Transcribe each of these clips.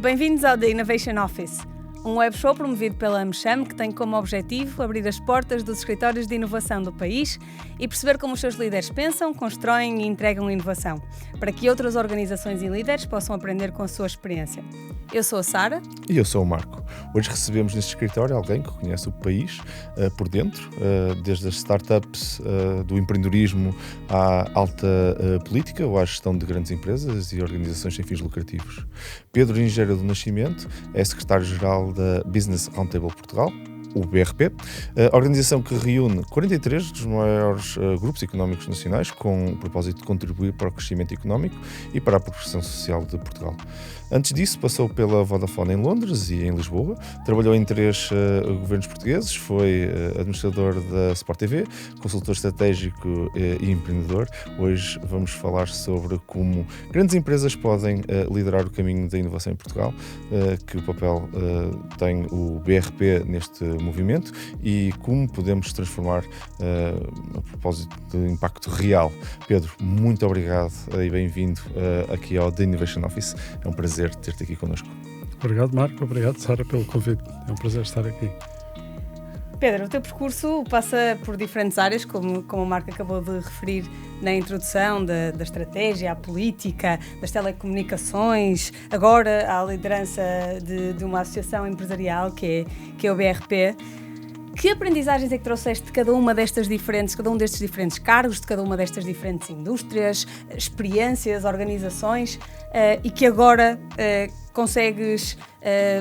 Bem-vindos ao The Innovation Office, um web show promovido pela AmCham que tem como objetivo abrir as portas dos escritórios de inovação do país e perceber como os seus líderes pensam, constroem e entregam inovação, para que outras organizações e líderes possam aprender com a sua experiência. Eu sou a Sara. E eu sou o Marco. Hoje recebemos neste escritório alguém que conhece o país por dentro, desde as startups, do empreendedorismo à alta política ou à gestão de grandes empresas e organizações sem fins lucrativos. Pedro Engenheiro do Nascimento é secretário-geral da Business Roundtable Portugal, o BRP, a organização que reúne 43 dos maiores grupos económicos nacionais com o propósito de contribuir para o crescimento económico e para a progressão social de Portugal. Antes disso, passou pela Vodafone em Londres e em Lisboa, trabalhou em 3 governos portugueses, foi administrador da Sport TV, consultor estratégico e empreendedor. Hoje vamos falar sobre como grandes empresas podem liderar o caminho da inovação em Portugal, que papel tem o BRP neste movimento e como podemos transformar a propósito de impacto real. Pedro, muito obrigado e bem-vindo aqui ao The Innovation Office. É um prazer ter-te aqui connosco. Obrigado, Marco. Obrigado, Sara, pelo convite. É um prazer estar aqui. Pedro, o teu percurso passa por diferentes áreas, como o Marco acabou de referir na introdução, da estratégia, à política, das telecomunicações, agora à liderança de uma associação empresarial que é o BRP. Que aprendizagens é que trouxeste de cada um destes diferentes cargos, de cada uma destas diferentes indústrias, experiências, organizações, e que agora consegues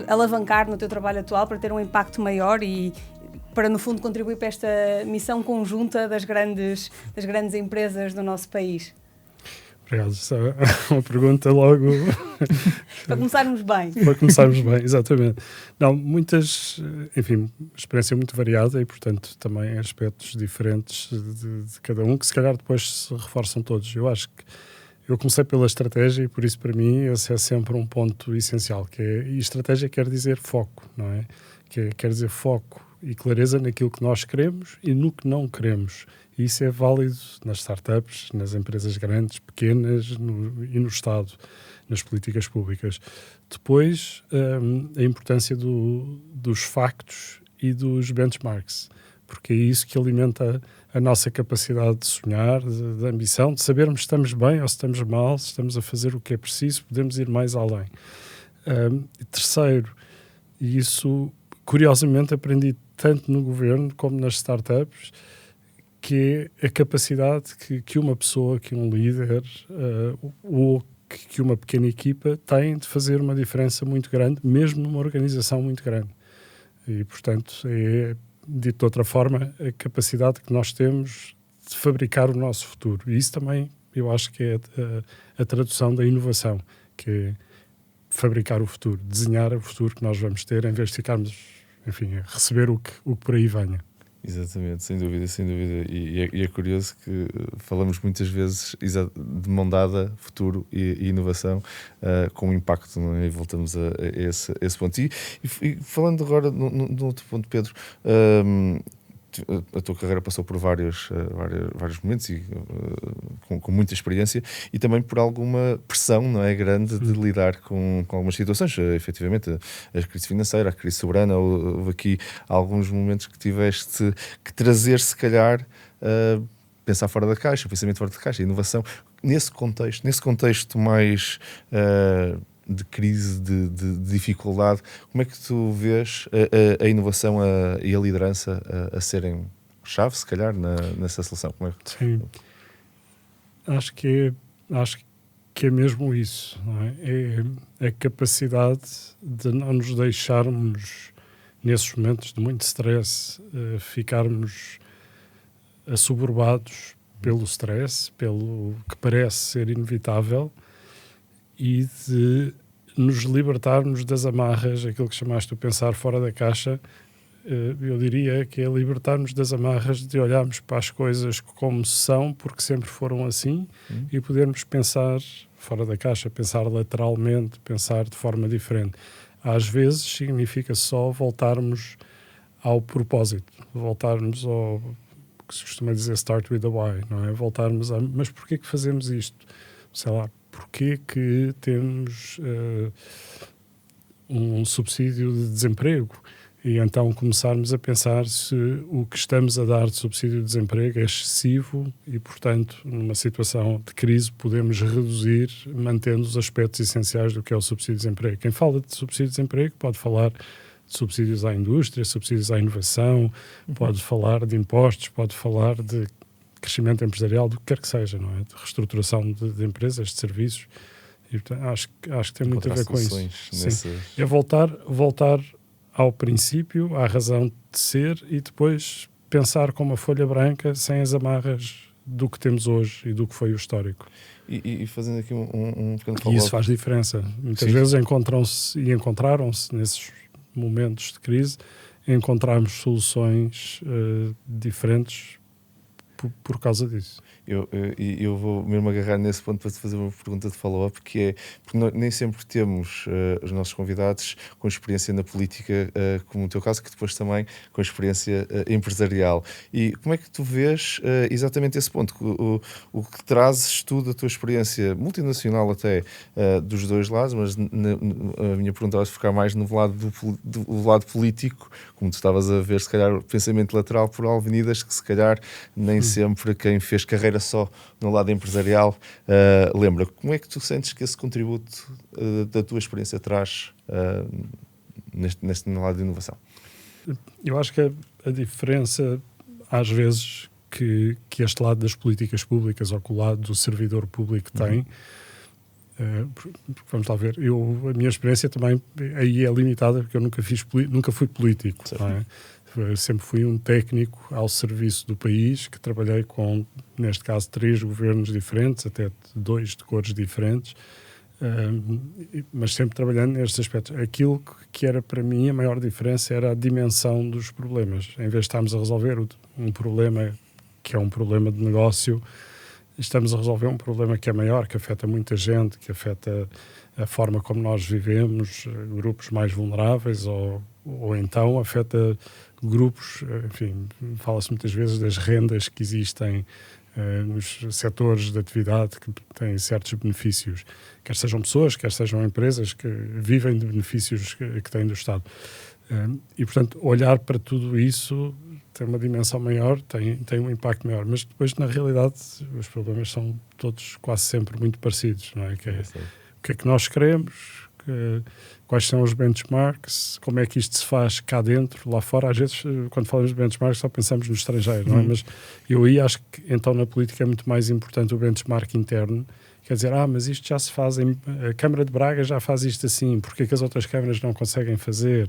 alavancar no teu trabalho atual para ter um impacto maior e para, no fundo, contribuir para esta missão conjunta das grandes empresas do nosso país? Obrigado. Essa é uma pergunta logo... Para começarmos bem. Para começarmos bem, exatamente. Não, experiência muito variada e, portanto, também aspectos diferentes de cada um, que se calhar depois se reforçam todos. Eu acho que eu comecei pela estratégia e, por isso, para mim, esse é sempre um ponto essencial, e estratégia quer dizer foco, não é? Quer dizer foco e clareza naquilo que nós queremos e no que não queremos. E isso é válido nas startups, nas empresas grandes, pequenas e no Estado, nas políticas públicas. Depois, a importância dos factos e dos benchmarks, porque é isso que alimenta a nossa capacidade de sonhar, de ambição, de sabermos se estamos bem ou se estamos mal, se estamos a fazer o que é preciso, podemos ir mais além. Terceiro, e isso curiosamente aprendi tanto no governo como nas startups, que é a capacidade que uma pessoa, que um líder ou que uma pequena equipa tem de fazer uma diferença muito grande, mesmo numa organização muito grande. E, portanto, é, dito de outra forma, a capacidade que nós temos de fabricar o nosso futuro. E isso também, eu acho que é a tradução da inovação, que é fabricar o futuro, desenhar o futuro que nós vamos ter, em vez de ficarmos, a receber o que por aí venha. Exatamente, sem dúvida. E é curioso que falamos muitas vezes de mão dada, futuro e inovação, com impacto, não é? E voltamos a esse ponto. E falando agora no outro ponto, Pedro, a tua carreira passou por vários momentos e com muita experiência e também por alguma pressão, não é, grande de lidar com algumas situações, efetivamente a crise financeira, a crise soberana. Houve aqui alguns momentos que tiveste que trazer, se calhar, pensar fora da caixa, pensamento fora da caixa, inovação, nesse contexto mais de crise, de dificuldade. Como é que tu vês a inovação e a liderança a serem chave, se calhar, nessa solução? Como é que... Sim, acho que é mesmo isso, não é? É a capacidade de não nos deixarmos, nesses momentos de muito stress, ficarmos assoberbados pelo stress, pelo que parece ser inevitável, e de nos libertarmos das amarras, aquilo que chamaste de pensar fora da caixa. Eu diria que é libertar-nos das amarras de olharmos para as coisas como são, porque sempre foram assim, e podermos pensar fora da caixa, pensar lateralmente, pensar de forma diferente. Às vezes significa só voltarmos ao propósito, voltarmos ao que se costuma dizer start with the why, não é? Voltarmos a, mas porquê que fazemos isto? Sei lá, porquê que temos um subsídio de desemprego e então começarmos a pensar se o que estamos a dar de subsídio de desemprego é excessivo e, portanto, numa situação de crise podemos reduzir, mantendo os aspectos essenciais do que é o subsídio de desemprego. Quem fala de subsídio de desemprego pode falar de subsídios à indústria, subsídios à inovação, pode falar de impostos, pode falar de crescimento empresarial, do que quer que seja, não é? De reestruturação de empresas, de serviços. E, portanto, acho que tem muito a ver com isso. Sim. É voltar ao princípio, à razão de ser e depois pensar com uma folha branca sem as amarras do que temos hoje e do que foi o histórico. E fazendo aqui um pequeno follow-up. E isso faz diferença. Muitas vezes encontraram-se nesses momentos de crise, encontrarmos soluções diferentes por causa disso. Eu vou mesmo agarrar nesse ponto para te fazer uma pergunta de follow-up, porque nem sempre temos os nossos convidados com experiência na política, como no teu caso, que depois também com experiência empresarial. E como é que tu vês exatamente esse ponto? O que trazes tu da tua experiência multinacional até dos dois lados, mas a minha pergunta vai ficar mais no lado do lado político, como tu estavas a ver, se calhar, o pensamento lateral por avenidas que se calhar nem sempre quem fez carreira só no lado empresarial lembra. Como é que tu sentes que esse contributo da tua experiência traz neste lado de inovação? Eu acho que a diferença, às vezes, que este lado das políticas públicas ou que o lado do servidor público tem, vamos lá ver, a minha experiência também aí é limitada porque eu nunca fui político, não é? Eu sempre fui um técnico ao serviço do país, que trabalhei com, neste caso, 3 governos diferentes, até 2 de cores diferentes, mas sempre trabalhando nestes aspectos. Aquilo que era para mim a maior diferença era a dimensão dos problemas. Em vez de estarmos a resolver um problema que é um problema de negócio, estamos a resolver um problema que é maior, que afeta muita gente, que afeta a forma como nós vivemos, grupos mais vulneráveis, ou então afeta grupos, enfim, fala-se muitas vezes das rendas que existem nos setores de atividade que têm certos benefícios, quer sejam pessoas, quer sejam empresas que vivem de benefícios que têm do Estado. E, portanto, olhar para tudo isso tem uma dimensão maior, tem um impacto maior, mas depois, na realidade, os problemas são todos quase sempre muito parecidos, não é? O que é que nós queremos, quais são os benchmarks, como é que isto se faz cá dentro, lá fora. Às vezes, quando falamos de benchmarks, só pensamos no estrangeiro, não é? Mas eu aí acho que, então, na política é muito mais importante o benchmark interno. Quer dizer, mas isto já se faz, a Câmara de Braga já faz isto assim, porque é que as outras câmaras não conseguem fazer?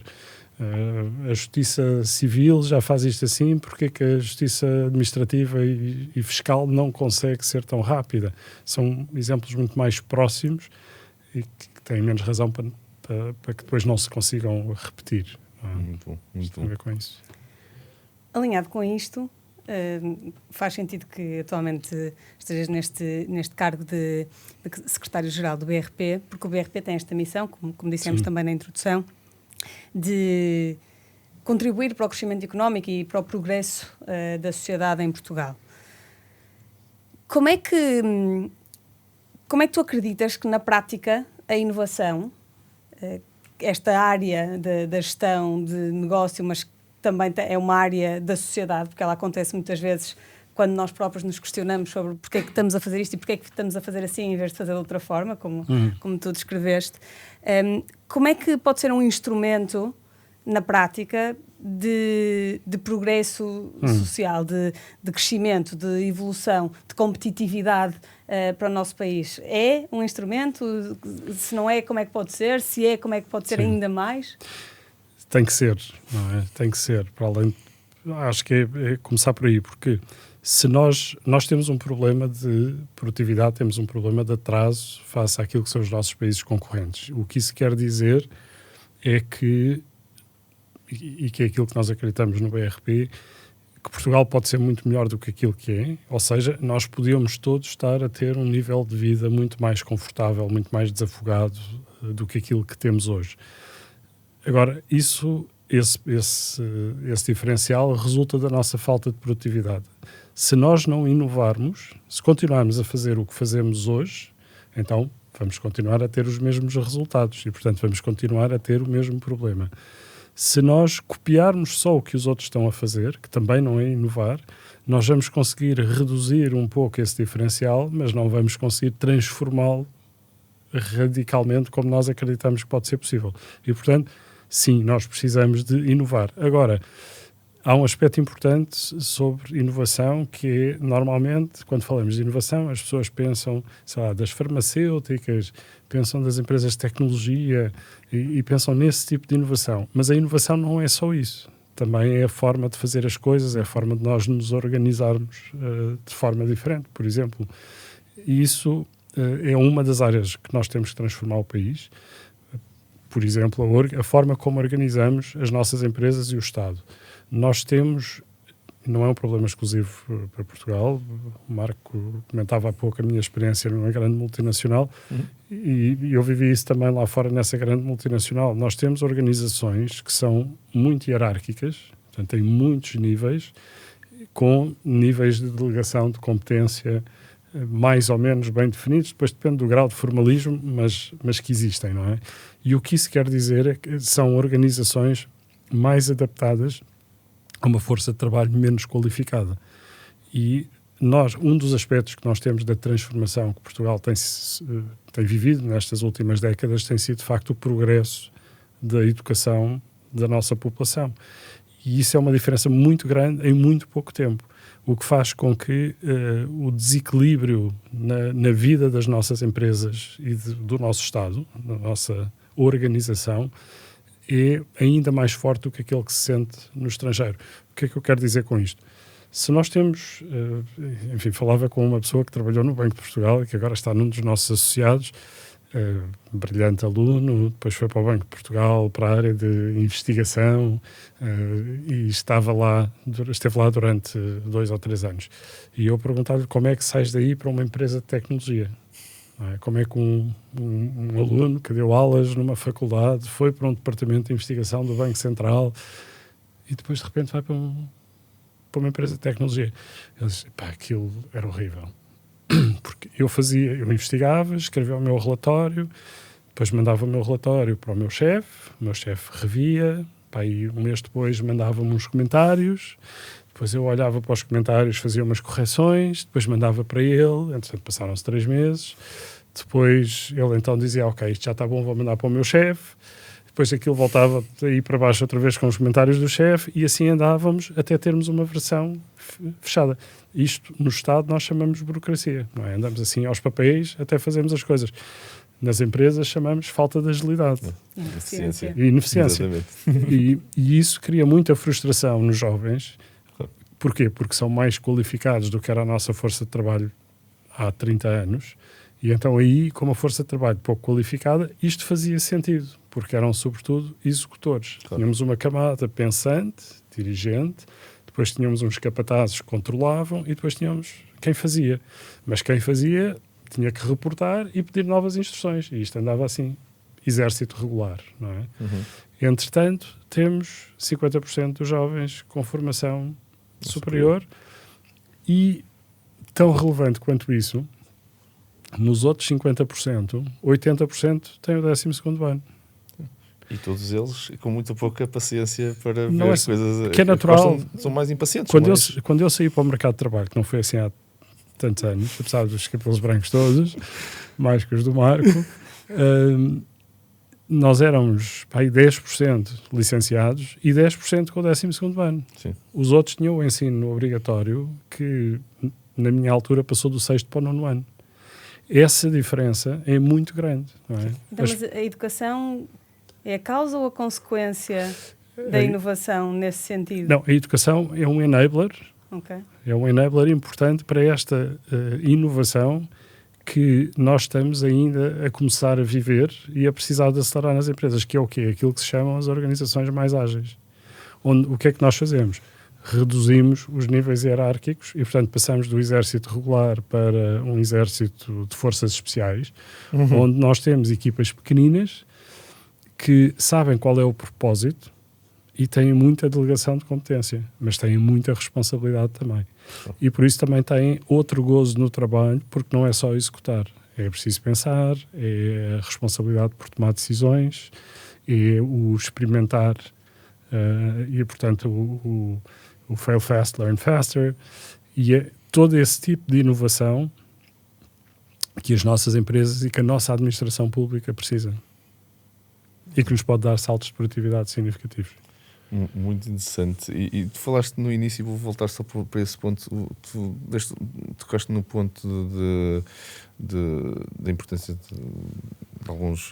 A Justiça Civil já faz isto assim, porque é que a Justiça Administrativa e Fiscal não consegue ser tão rápida? São exemplos muito mais próximos e que têm menos razão para que depois não se consigam repetir. Muito bom. Tem a ver com isso. Alinhado com isto, faz sentido que atualmente estejas neste cargo de secretário-geral do BRP, porque o BRP tem esta missão, como dissemos também na introdução, de contribuir para o crescimento económico e para o progresso da sociedade em Portugal. Como é que tu acreditas que, na prática, a inovação, esta área da gestão de negócio, mas também é uma área da sociedade, porque ela acontece muitas vezes quando nós próprios nos questionamos sobre porque é que estamos a fazer isto e porque é que estamos a fazer assim em vez de fazer de outra forma, como tu descreveste. Como é que pode ser um instrumento, na prática, de progresso social, de crescimento, de evolução, de competitividade para o nosso país? É um instrumento? Se não é, como é que pode ser? Se é, como é que pode ser ainda mais? Tem que ser, não é? Tem que ser. Para além, acho que é começar por aí, porque se nós temos um problema de produtividade, temos um problema de atraso face àquilo que são os nossos países concorrentes. O que isso quer dizer é que, e que é aquilo que nós acreditamos no BRP, que Portugal pode ser muito melhor do que aquilo que é, ou seja, nós podíamos todos estar a ter um nível de vida muito mais confortável, muito mais desafogado do que aquilo que temos hoje. Agora, esse diferencial resulta da nossa falta de produtividade. Se nós não inovarmos, se continuarmos a fazer o que fazemos hoje, então vamos continuar a ter os mesmos resultados e, portanto, vamos continuar a ter o mesmo problema. Se nós copiarmos só o que os outros estão a fazer, que também não é inovar, nós vamos conseguir reduzir um pouco esse diferencial, mas não vamos conseguir transformá-lo radicalmente como nós acreditamos que pode ser possível. E, portanto, sim, nós precisamos de inovar. Agora, há um aspecto importante sobre inovação que é, normalmente, quando falamos de inovação, as pessoas pensam, sei lá, das farmacêuticas, pensam das empresas de tecnologia e pensam nesse tipo de inovação. Mas a inovação não é só isso. Também é a forma de fazer as coisas, é a forma de nós nos organizarmos de forma diferente, por exemplo. E isso é uma das áreas que nós temos que transformar o país. Por exemplo, a forma como organizamos as nossas empresas e o Estado. Nós temos, não é um problema exclusivo para Portugal, o Marco comentava há pouco a minha experiência numa grande multinacional, e eu vivi isso também lá fora nessa grande multinacional. Nós temos organizações que são muito hierárquicas, portanto, têm muitos níveis, com níveis de delegação de competência mais ou menos bem definidos, depois depende do grau de formalismo, mas que existem, não é? E o que isso quer dizer é que são organizações mais adaptadas a uma força de trabalho menos qualificada. E um dos aspectos que nós temos da transformação que Portugal tem vivido nestas últimas décadas tem sido, de facto, o progresso da educação da nossa população. E isso é uma diferença muito grande em muito pouco tempo, o que faz com que o desequilíbrio na vida das nossas empresas e do nosso Estado, da nossa organização, é ainda mais forte do que aquele que se sente no estrangeiro. O que é que eu quero dizer com isto? Se nós temos, enfim, falava com uma pessoa que trabalhou no Banco de Portugal e que agora está num dos nossos associados, brilhante aluno, depois foi para o Banco de Portugal, para a área de investigação, e esteve lá durante 2 ou 3 anos. E eu perguntava-lhe como é que sais daí para uma empresa de tecnologia. Como é que um aluno que deu aulas numa faculdade foi para um departamento de investigação do Banco Central e depois de repente vai para uma empresa de tecnologia. Eu disse, aquilo era horrível. Porque eu investigava, escrevia o meu relatório, depois mandava o meu relatório para o meu chefe revia, e um mês depois mandava-me uns comentários, depois eu olhava para os comentários, fazia umas correções, depois mandava para ele, entretanto passaram-se 3 meses, depois ele então dizia, ok, isto já está bom, vou mandar para o meu chefe, depois aquilo voltava a ir para baixo outra vez com os comentários do chefe e assim andávamos até termos uma versão fechada. Isto, no Estado, nós chamamos de burocracia, não é? Andamos assim aos papéis até fazermos as coisas. Nas empresas chamamos falta de agilidade. Ineficiência. E ineficiência. E isso cria muita frustração nos jovens. Porquê? Porque são mais qualificados do que era a nossa força de trabalho há 30 anos. E então aí, com uma força de trabalho pouco qualificada, isto fazia sentido, porque eram sobretudo executores. Claro. Tínhamos uma camada pensante, dirigente, depois tínhamos uns capatazes que controlavam e depois tínhamos quem fazia. Mas quem fazia tinha que reportar e pedir novas instruções. E isto andava assim, exército regular, não é? Entretanto, temos 50% dos jovens com formação superior e, tão relevante quanto isso, nos outros 50%, 80% têm o 12º ano. E todos eles com muito pouca paciência para não ver é, as coisas. Que é natural. São mais impacientes. Quando eu saí para o mercado de trabalho, que não foi assim há tantos anos, apesar dos cabelos brancos todos, mais que os do Marco, nós éramos 10% licenciados e 10% com o 12º ano. Sim. Os outros tinham o ensino obrigatório que, na minha altura, passou do 6º para o 9º ano. Essa diferença é muito grande. Não é? Então, mas a educação é a causa ou a consequência da inovação nesse sentido? Não, a educação é um enabler. Okay. É um enabler importante para esta inovação que nós estamos ainda a começar a viver e a precisar de acelerar nas empresas, que é o quê? Aquilo que se chamam as organizações mais ágeis. O que é que nós fazemos? Reduzimos os níveis hierárquicos e, portanto, passamos do exército regular para um exército de forças especiais, onde nós temos equipas pequeninas que sabem qual é o propósito e têm muita delegação de competência, mas têm muita responsabilidade também. E por isso também têm outro gozo no trabalho, porque não é só executar, É preciso pensar, é a responsabilidade por tomar decisões, é o experimentar e, portanto, o fail fast, learn faster, e é todo esse tipo de inovação que as nossas empresas e que a nossa administração pública precisa e que nos pode dar saltos de produtividade significativos. Muito interessante. E tu falaste no início, e vou voltar só para esse ponto, tu tocaste no ponto da importância de alguns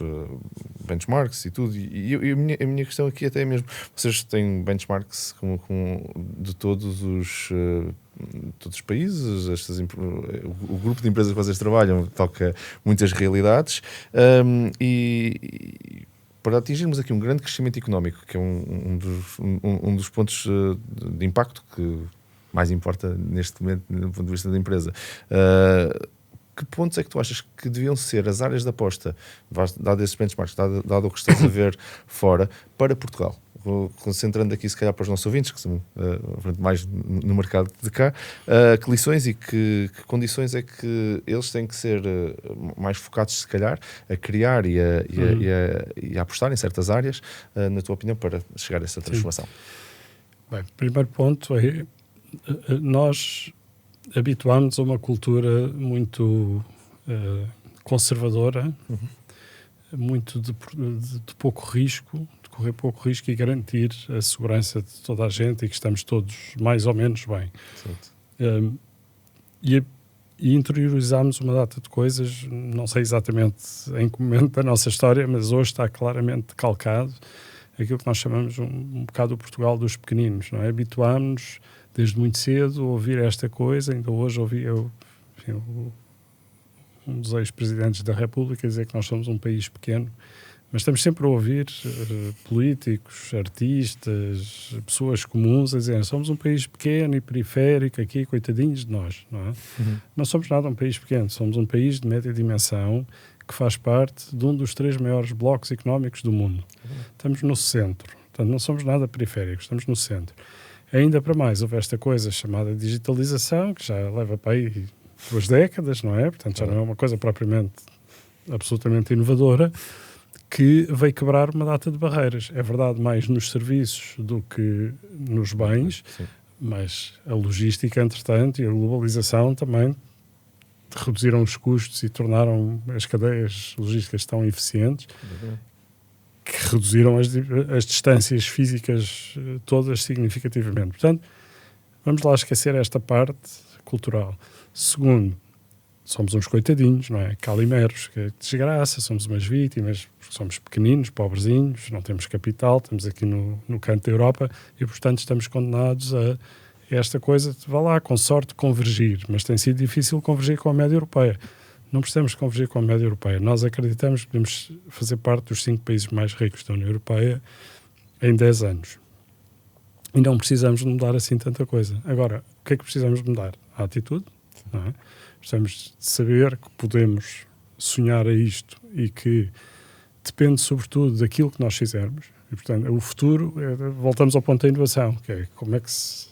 benchmarks e tudo, e a minha questão aqui até é mesmo, vocês têm benchmarks de todos os países, o grupo de empresas que vocês trabalham toca muitas realidades, e para atingirmos aqui um grande crescimento económico, que é um dos pontos de impacto que mais importa neste momento, do ponto de vista da empresa, que pontos é que tu achas que deviam ser as áreas de aposta, dado esses benchmarks, dado o que estás a ver fora, para Portugal? Concentrando aqui se calhar para os nossos ouvintes, que são mais no mercado de cá, que lições e que condições é que eles têm que ser mais focados se calhar a criar e a apostar em certas áreas, na tua opinião, para chegar a essa transformação? Bem, primeiro ponto é nós habituámos a uma cultura muito conservadora, muito de pouco risco, correr pouco risco e garantir a segurança de toda a gente e que estamos todos mais ou menos bem. E interiorizámos uma data de coisas, não sei exatamente em que momento da nossa história, mas hoje está claramente calcado aquilo que nós chamamos um bocado o Portugal dos pequeninos, não é? Habituámos-nos desde muito cedo a ouvir esta coisa. Ainda hoje ouvi um dos ex-presidentes da República dizer que nós somos um país pequeno, mas estamos sempre a ouvir políticos, artistas, pessoas comuns a dizer somos um país pequeno e periférico aqui, coitadinhos de nós, não é? Não somos nada um país pequeno, somos um país de média dimensão que faz parte de um dos 3 maiores blocos económicos do mundo. Estamos no centro, portanto não somos nada periféricos, estamos no centro. Ainda para mais, houve esta coisa chamada digitalização, que já leva para aí 2 décadas, não é? Portanto já não é uma coisa propriamente absolutamente inovadora, que veio quebrar uma data de barreiras. É verdade, mais nos serviços do que nos bens, mas a logística, entretanto, e a globalização também reduziram os custos e tornaram as cadeias logísticas tão eficientes que reduziram as distâncias físicas todas significativamente. Portanto, vamos lá esquecer esta parte cultural. Segundo, somos uns coitadinhos, não é? Calimeros, que é desgraça, somos umas vítimas, somos pequeninos, pobrezinhos, não temos capital, estamos aqui no canto da Europa e, portanto, estamos condenados a esta coisa, vá lá, com sorte, convergir. Mas tem sido difícil convergir com a média europeia. Não precisamos convergir com a média europeia. Nós acreditamos que podemos fazer parte dos 5 países mais ricos da União Europeia em 10 anos. E não precisamos de mudar assim tanta coisa. Agora, o que é que precisamos de mudar? A atitude, não é? Precisamos de saber que podemos sonhar a isto e que depende sobretudo daquilo que nós fizermos. E, portanto, o futuro, voltamos ao ponto da inovação, que é como é que se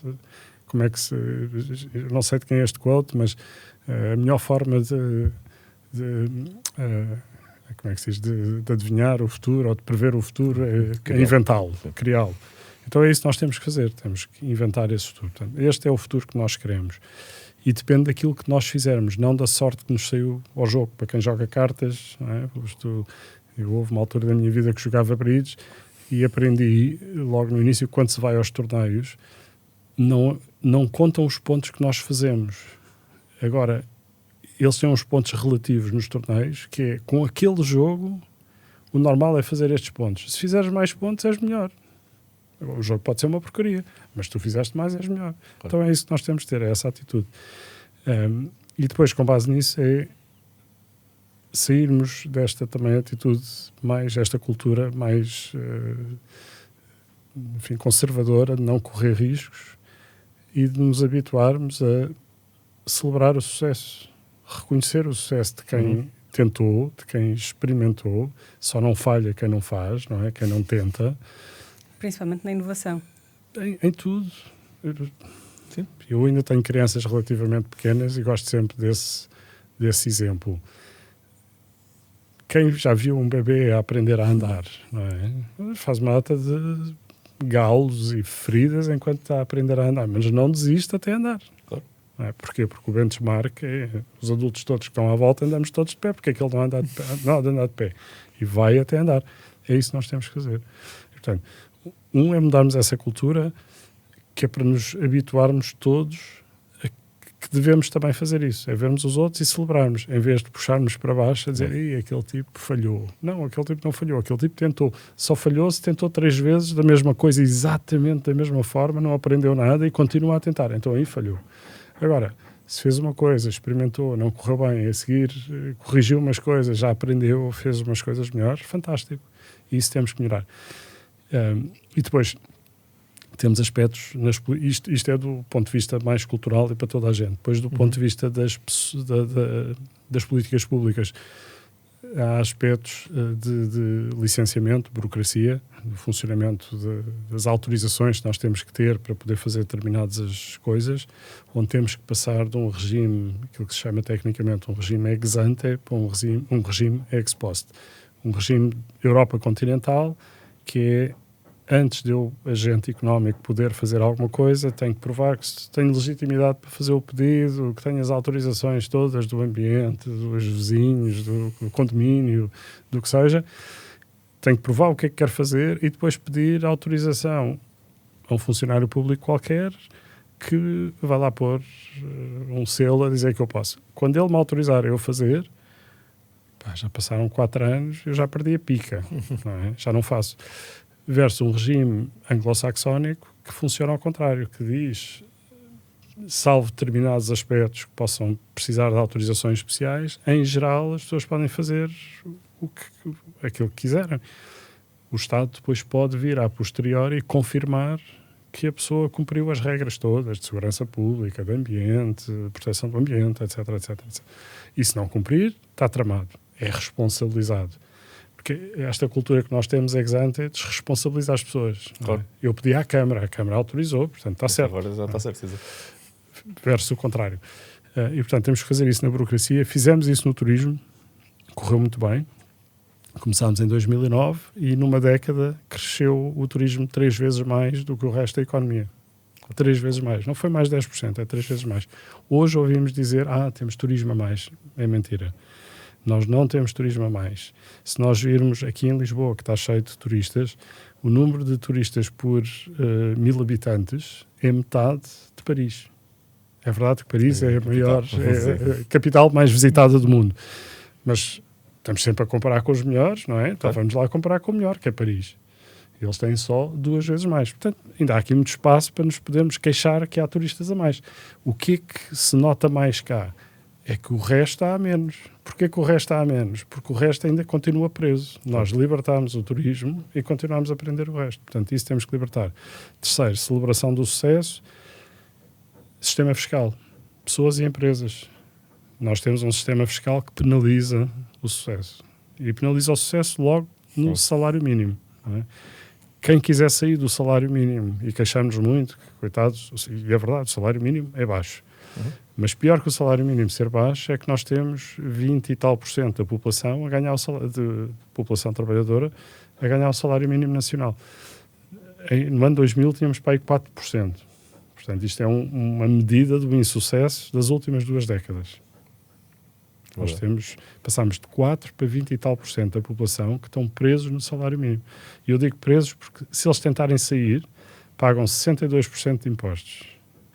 eu não sei de quem é este quote, mas a melhor forma como é que se diz, de adivinhar o futuro ou de prever o futuro é inventá-lo, criá-lo. Então é isso que nós temos que fazer, temos que inventar esse futuro. Portanto, este é o futuro que nós queremos. E depende daquilo que nós fizermos, não da sorte que nos saiu ao jogo. Para quem joga cartas, não é? Houve uma altura da minha vida que jogava bridge e aprendi logo no início, quando se vai aos torneios, não contam os pontos que nós fazemos. Agora, eles têm uns pontos relativos nos torneios, que é, com aquele jogo, o normal é fazer estes pontos. Se fizeres mais pontos, és melhor. O jogo pode ser uma porcaria, mas se tu fizeste mais, és melhor. Claro. Então é isso que nós temos de ter, é essa atitude. E depois, com base nisso, é sairmos desta também atitude, esta cultura mais conservadora, de não correr riscos e de nos habituarmos a celebrar o sucesso, reconhecer o sucesso de quem tentou, de quem experimentou. Só não falha quem não faz, não é? Quem não tenta. Principalmente na inovação. Em tudo. Eu ainda tenho crianças relativamente pequenas e gosto sempre desse exemplo. quem já viu um bebê a aprender a andar, não é? Faz uma data de galos e feridas enquanto está a aprender a andar, mas não desiste até andar. Claro. Não é? Porquê? Porque o benchmark é os adultos todos que estão à volta andamos todos de pé, porque é que ele não anda de pé? Não, de andar de pé. E vai até andar. É isso que nós temos que fazer. E, portanto, é mudarmos essa cultura, que é para nos habituarmos todos a que devemos também fazer isso. É vermos os outros e celebrarmos, em vez de puxarmos para baixo a dizer, aquele tipo falhou. Não, aquele tipo não falhou. Aquele tipo tentou. Só falhou se tentou 3 vezes da mesma coisa, exatamente da mesma forma, não aprendeu nada e continua a tentar. Então aí falhou. Agora, se fez uma coisa, experimentou, não correu bem, a seguir corrigiu umas coisas, já aprendeu, fez umas coisas melhores, fantástico. E isso temos que melhorar. E depois temos aspectos, isto é do ponto de vista mais cultural e para toda a gente. Depois do ponto de vista das políticas públicas, há aspectos de licenciamento, burocracia, do funcionamento das autorizações que nós temos que ter para poder fazer determinadas coisas, onde temos que passar de um regime, aquilo que se chama tecnicamente um regime ex ante, para um regime ex post. Um regime Europa continental, que é, antes de eu, agente económico, poder fazer alguma coisa, tenho que provar que tenho legitimidade para fazer o pedido, que tenho as autorizações todas do ambiente, dos vizinhos, do condomínio, do que seja. Tenho que provar o que é que quero fazer e depois pedir autorização a um funcionário público qualquer que vai lá pôr um selo a dizer que eu posso. Quando ele me autorizar a eu fazer, já passaram 4 anos, eu já perdi a pica, não é? Já não faço. Versus um regime anglo-saxónico que funciona ao contrário, que diz, salvo determinados aspectos que possam precisar de autorizações especiais, em geral as pessoas podem fazer aquilo que quiserem. O Estado depois pode vir a posteriori e confirmar que a pessoa cumpriu as regras todas de segurança pública, de ambiente, proteção do ambiente, etc, etc, etc. E se não cumprir, está tramado. É responsabilizado. Porque esta cultura que nós temos ex ante é desresponsabilizar as pessoas. Claro. Eu pedi à Câmara, a Câmara autorizou, portanto está certo. Agora já está certo. Versus o contrário. E portanto temos que fazer isso na burocracia. Fizemos isso no turismo, correu muito bem. Começámos em 2009 e numa década cresceu o turismo 3 vezes mais do que o resto da economia. 3 vezes mais. Não foi mais 10%, é 3 vezes mais. Hoje ouvimos dizer, temos turismo a mais. É mentira. Nós não temos turismo a mais. Se nós virmos aqui em Lisboa, que está cheio de turistas, o número de turistas por 1000 habitantes é metade de Paris. É verdade que Paris é a maior capital mais visitada do mundo. Mas estamos sempre a comparar com os melhores, não é? Então vamos lá comparar com o melhor, que é Paris. Eles têm só 2 vezes mais. Portanto, ainda há aqui muito espaço para nos podermos queixar que há turistas a mais. O que é que se nota mais cá? É que o resto há menos. Porquê que o resto há menos? Porque o resto ainda continua preso. Nós libertámos o turismo e continuamos a prender o resto. Portanto, isso temos que libertar. Terceiro, celebração do sucesso. Sistema fiscal. Pessoas e empresas. Nós temos um sistema fiscal que penaliza o sucesso. E penaliza o sucesso logo no salário mínimo. Não é? Quem quiser sair do salário mínimo, e queixamos muito, coitados, e é verdade, o salário mínimo é baixo. Mas pior que o salário mínimo ser baixo é que nós temos 20 e tal % da população a ganhar população trabalhadora a ganhar o salário mínimo nacional. No ano 2000 tínhamos para aí 4%. Portanto, isto é uma medida do insucesso das últimas 2 décadas. Nós passámos de 4 para 20 e tal % da população que estão presos no salário mínimo. E eu digo presos porque se eles tentarem sair, pagam 62% de impostos.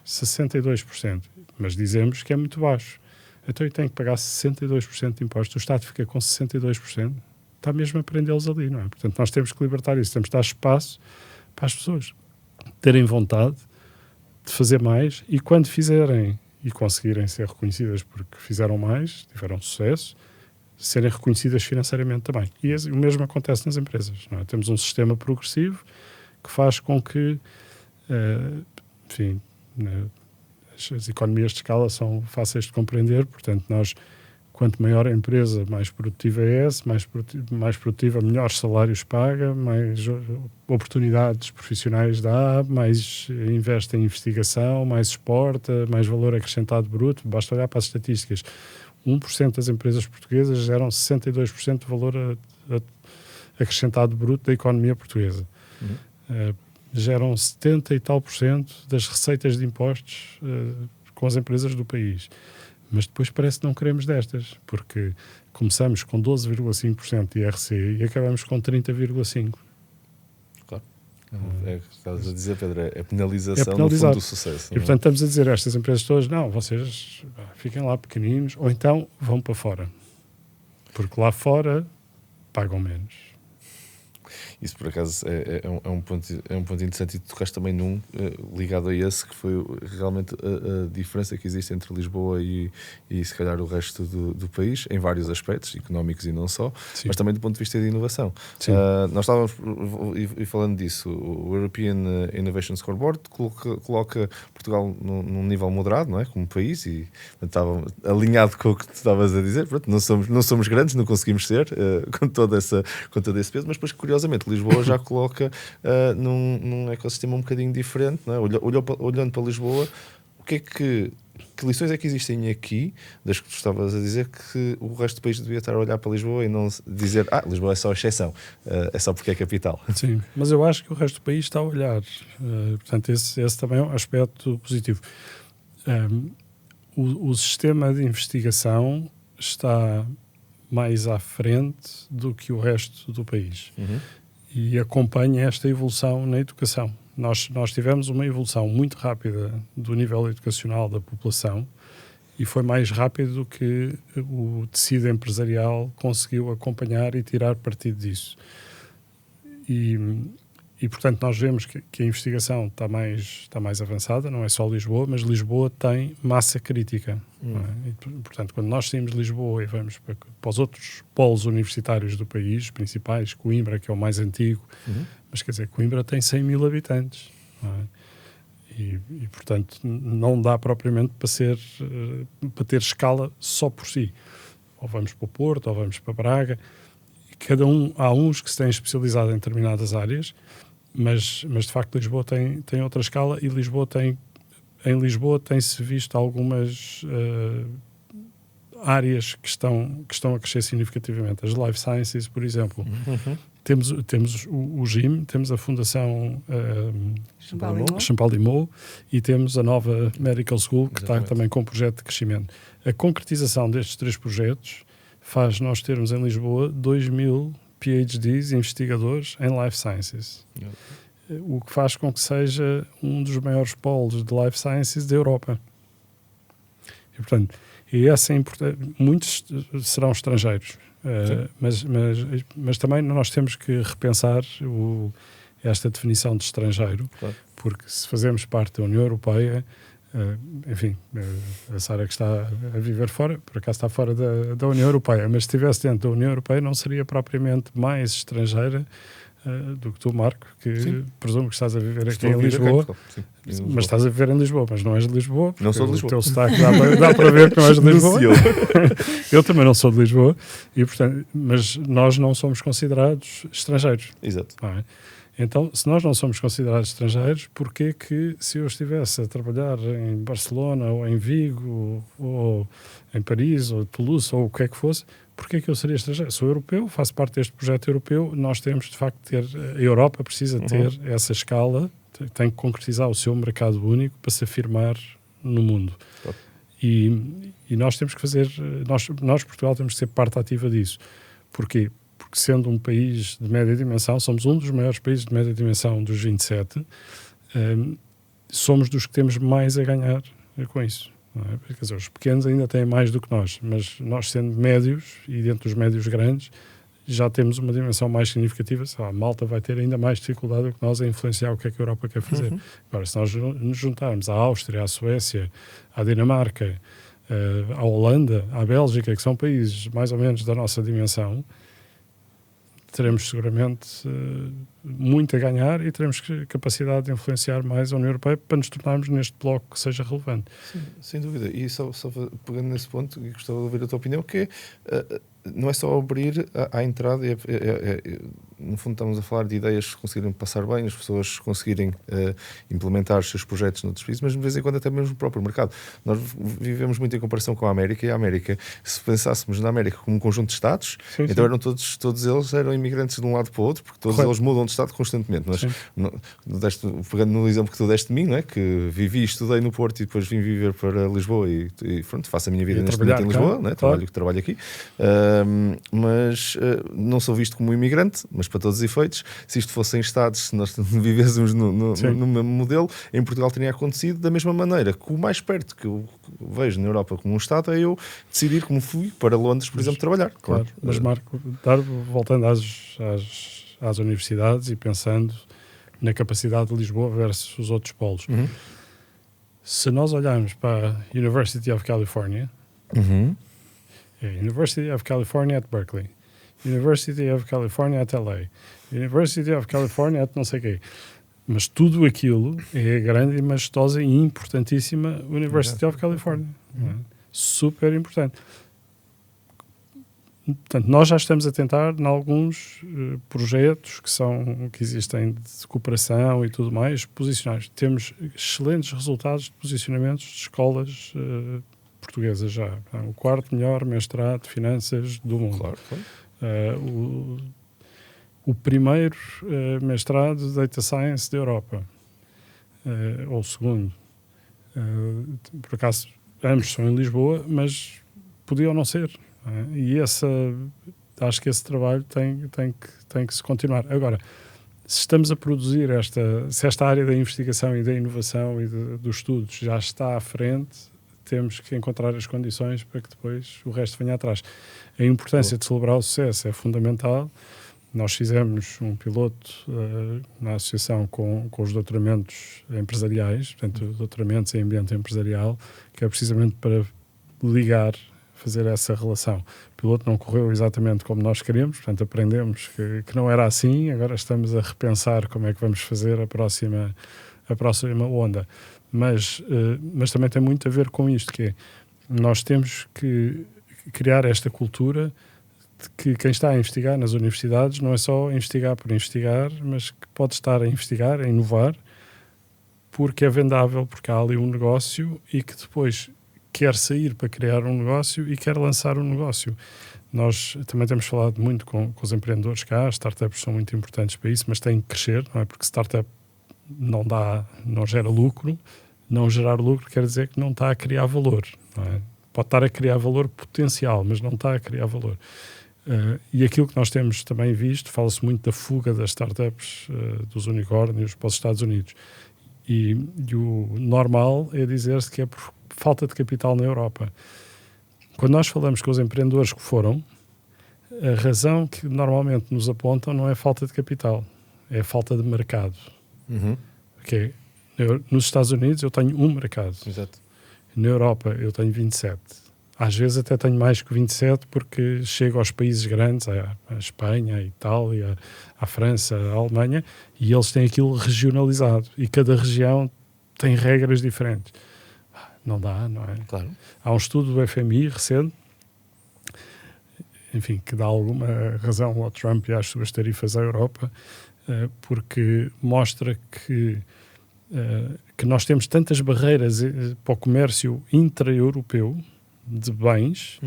62%. Mas dizemos que é muito baixo. Então eu tenho que pagar 62% de impostos. O Estado fica com 62%. Está mesmo a prendê-los ali, não é? Portanto, nós temos que libertar isso. Temos que dar espaço para as pessoas terem vontade de fazer mais e quando fizerem e conseguirem ser reconhecidas porque fizeram mais, tiveram sucesso, serem reconhecidas financeiramente também. E o mesmo acontece nas empresas, não é? Temos um sistema progressivo que faz com que, as economias de escala são fáceis de compreender, portanto, quanto maior a empresa, mais produtiva é, mais produtiva, melhores salários paga, mais oportunidades profissionais dá, mais investe em investigação, mais exporta, mais valor acrescentado bruto. Basta olhar para as estatísticas. 1% das empresas portuguesas geram 62% do valor acrescentado bruto da economia portuguesa. Geram 70 e tal % das receitas de impostos com as empresas do país. Mas depois parece que não queremos destas, porque começamos com 12,5% de IRC e acabamos com 30,5%. Claro. É o que estás a dizer, Pedro, é penalização no fundo do sucesso. E portanto estamos a dizer a estas empresas todas, não, vocês fiquem lá pequeninos, ou então vão para fora. Porque lá fora pagam menos. Isso, por acaso, é um ponto interessante, e tu tocaste também num ligado a esse, que foi realmente a diferença que existe entre Lisboa e se calhar o resto do país, em vários aspectos, económicos e não só, Sim. mas também do ponto de vista de inovação. Nós estávamos, e falando disso, o European Innovation Scoreboard coloca Portugal num nível moderado, não é? Como país, e estava alinhado com o que tu estavas a dizer. Pronto, não somos grandes, não conseguimos ser, com todo esse peso, mas depois, curiosamente, Lisboa já coloca num ecossistema um bocadinho diferente, não é? Olhando para Lisboa, que lições é que existem aqui, das que tu estavas a dizer, que o resto do país devia estar a olhar para Lisboa e não dizer, Lisboa é só exceção, é só porque é capital. Sim, mas eu acho que o resto do país está a olhar. Portanto, esse também é um aspecto positivo. O sistema de investigação está mais à frente do que o resto do país. E acompanha esta evolução na educação. Nós tivemos uma evolução muito rápida do nível educacional da população e foi mais rápido do que o tecido empresarial conseguiu acompanhar e tirar partido disso. E portanto, nós vemos que a investigação está mais avançada, não é só Lisboa, mas Lisboa tem massa crítica. Não é? E, portanto, quando nós saímos de Lisboa e vamos para os outros polos universitários do país, principais, Coimbra, que é o mais antigo, mas quer dizer, Coimbra tem 100 mil habitantes. Não é? E, portanto, não dá propriamente para ter escala só por si. Ou vamos para o Porto, ou vamos para Braga. Há uns que se têm especializado em determinadas áreas, mas de facto Lisboa tem outra escala, e em Lisboa tem-se visto algumas áreas que estão a crescer significativamente. As Life Sciences, por exemplo. Temos o GIM, temos a Fundação Champalimau e temos a nova Medical School, que está também com um projeto de crescimento. A concretização destes 3 projetos faz nós termos em Lisboa 2.000 PhDs, investigadores em Life Sciences. O que faz com que seja um dos maiores polos de Life Sciences da Europa. E, portanto, essa é importante. Muitos serão estrangeiros, mas também nós temos que repensar esta definição de estrangeiro, claro. Porque se fazemos parte da União Europeia, enfim, a Sara, que está a viver fora, por acaso está fora da União Europeia, mas se estivesse dentro da União Europeia não seria propriamente mais estrangeira do que tu, Marco, que sim. Presumo que estás a viver aqui em Lisboa, mas estás a viver em Lisboa, mas não és de Lisboa. Não sou de Lisboa. O teu sotaque dá para ver que não és de Lisboa. Eu também não sou de Lisboa, e, portanto, mas nós não somos considerados estrangeiros. Exato. Não é? Então, se nós não somos considerados estrangeiros, porquê que se eu estivesse a trabalhar em Barcelona, ou em Vigo, ou em Paris, ou Toulouse, ou o que é que fosse, porquê que eu seria estrangeiro? Sou europeu, faço parte deste projeto europeu, nós temos de facto a Europa precisa ter essa escala, tem que concretizar o seu mercado único para se afirmar no mundo. E nós temos que fazer, nós Portugal temos que ser parte ativa disso. Porquê? Porque sendo um país de média dimensão, somos um dos maiores países de média dimensão dos 27, somos dos que temos mais a ganhar com isso. Não é? Quer dizer, os pequenos ainda têm mais do que nós, mas nós sendo médios, e dentro dos médios grandes, já temos uma dimensão mais significativa. A Malta vai ter ainda mais dificuldade do que nós a influenciar o que é que a Europa quer fazer. Agora, se nós nos juntarmos à Áustria, à Suécia, à Dinamarca, à Holanda, à Bélgica, que são países mais ou menos da nossa dimensão, teremos seguramente muito a ganhar e teremos capacidade de influenciar mais a União Europeia para nos tornarmos neste bloco que seja relevante. Sim, sem dúvida. E só pegando nesse ponto, gostava de ouvir a tua opinião, que não é só abrir à entrada, no fundo estamos a falar de ideias que conseguirem passar bem, as pessoas conseguirem implementar os seus projetos noutros países, mas de vez em quando até mesmo no próprio mercado. Nós vivemos muito em comparação com a América, e a América, se pensássemos na América como um conjunto de Estados, então eram todos eles eram imigrantes de um lado para o outro, porque todos eles mudam de Estado constantemente. Mas pegando no exemplo que tu deste de mim, não é? Que vivi, estudei no Porto e depois vim viver para Lisboa e pronto, faço a minha vida neste momento em Lisboa, né? Trabalho aqui, mas não sou visto como um imigrante, mas para todos os efeitos, se isto fossem Estados, se nós vivêssemos no mesmo modelo, em Portugal teria acontecido da mesma maneira, que o mais perto que eu vejo na Europa como um Estado é eu decidir, como fui para Londres, por exemplo, trabalhar. Claro, mas Marco, voltando às universidades e pensando na capacidade de Lisboa versus os outros polos. Se nós olharmos para a University of California, University of California at Berkeley, University of California at LA, University of California at não sei quê, mas tudo aquilo é a grande e majestosa e importantíssima University of California. Super importante. Portanto, nós já estamos a tentar, em alguns projetos que existem de cooperação e tudo mais, posicionar. Temos excelentes resultados de posicionamentos de escolas portuguesas já. O 4º melhor mestrado de finanças do mundo. Claro. O primeiro mestrado de Data Science da Europa. Ou o segundo. Por acaso, ambos são em Lisboa, mas podiam não ser. E acho que esse trabalho tem que se continuar. Agora, se estamos a produzir se esta área da investigação e da inovação e dos estudos já está à frente, temos que encontrar as condições para que depois o resto venha atrás. A importância de celebrar o sucesso é fundamental. Nós fizemos um piloto na associação com os doutoramentos empresariais, portanto, doutoramentos em ambiente empresarial, que é precisamente para fazer essa relação. O piloto não correu exatamente como nós queríamos, portanto aprendemos que não era assim, agora estamos a repensar como é que vamos fazer a próxima onda. Mas também tem muito a ver com isto, que é, nós temos que criar esta cultura de que quem está a investigar nas universidades não é só investigar por investigar, mas que pode estar a investigar, a inovar, porque é vendável, porque há ali um negócio e que depois quer sair para criar um negócio e quer lançar um negócio. Nós também temos falado muito com os empreendedores cá, as startups são muito importantes para isso, mas têm que crescer, não é? Porque startup não gera lucro, não gerar lucro quer dizer que não está a criar valor, não é? Pode estar a criar valor potencial, mas não está a criar valor. E aquilo que nós temos também visto, fala-se muito da fuga das startups, dos unicórnios para os Estados Unidos. E o normal é dizer-se que é por falta de capital na Europa. Quando nós falamos com os empreendedores que foram, a razão que normalmente nos apontam não é falta de capital, é falta de mercado. Okay? Nos Estados Unidos eu tenho um mercado. Exato. Na Europa eu tenho 27. Às vezes até tenho mais que 27 porque chego aos países grandes, à Espanha, à Itália, à França, à Alemanha, e eles têm aquilo regionalizado. E cada região tem regras diferentes. Não dá, não é? Claro. Há um estudo do FMI recente, enfim, que dá alguma razão ao Trump e às suas tarifas à Europa, porque mostra que nós temos tantas barreiras para o comércio intra-europeu de bens